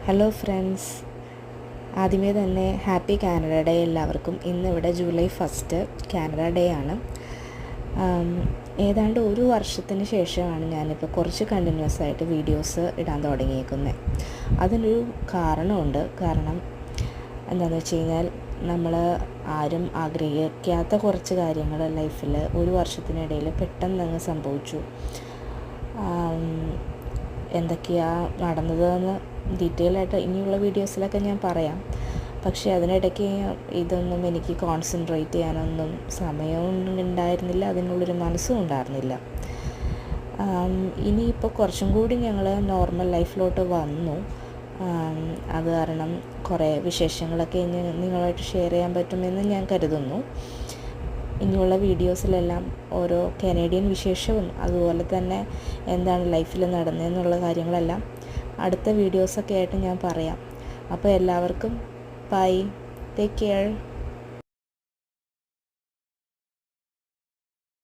Hello friends, ആദ്യമേ തന്നെ happy Canada day എല്ലാവർക്കും. ഇന്നിവിടെ ജൂലൈ 1 കാനഡ ഡേ ആണ്. ഏതാണ്ട് ഒരു വർഷത്തിന് ശേഷമാണ് ഞാനിപ്പോൾ കുറച്ച് കണ്ടിന്യൂസ് ആയിട്ട് വീഡിയോസ് ഇടാൻ തുടങ്ങിയേക്കുന്നത്. അതിനൊരു കാരണമുണ്ട്. കാരണം എന്താണെന്ന് വെച്ച് കഴിഞ്ഞാൽ, നമ്മൾ ആരും ആഗ്രഹിക്കാത്ത കുറച്ച് കാര്യങ്ങൾ ലൈഫിൽ ഒരു വർഷത്തിനിടയിൽ പെട്ടെന്നങ്ങ് സംഭവിച്ചു. എന്തൊക്കെയാണ് നടന്നതെന്ന് ഡീറ്റെയിൽ ആയിട്ട് ഇനിയുള്ള വീഡിയോസിലൊക്കെ ഞാൻ പറയാം. പക്ഷേ അതിനിടയ്ക്ക് ഇതൊന്നും എനിക്ക് കോൺസെൻട്രേറ്റ് ചെയ്യാനൊന്നും സമയവും ഉണ്ടായിരുന്നില്ല, അതിനുള്ളൊരു മനസ്സും ഉണ്ടായിരുന്നില്ല. ഇനിയിപ്പോൾ കുറച്ചും കൂടി ഞങ്ങൾ നോർമൽ ലൈഫിലോട്ട് വന്നു. അത് കാരണം കുറേ വിശേഷങ്ങളൊക്കെ ഇനി നിങ്ങളുമായിട്ട് ഷെയർ ചെയ്യാൻ പറ്റുമെന്ന് ഞാൻ കരുതുന്നു. ഇനിയുള്ള വീഡിയോസിലെല്ലാം ഓരോ കനേഡിയൻ വിശേഷവും അതുപോലെ തന്നെ എന്താണ് ലൈഫിൽ നടന്നതെന്നുള്ള കാര്യങ്ങളെല്ലാം അടുത്ത വീഡിയോസൊക്കെ ആയിട്ട് ഞാൻ പറയാം. അപ്പോൾ എല്ലാവർക്കും ബൈ, ടേക്ക് കെയർ.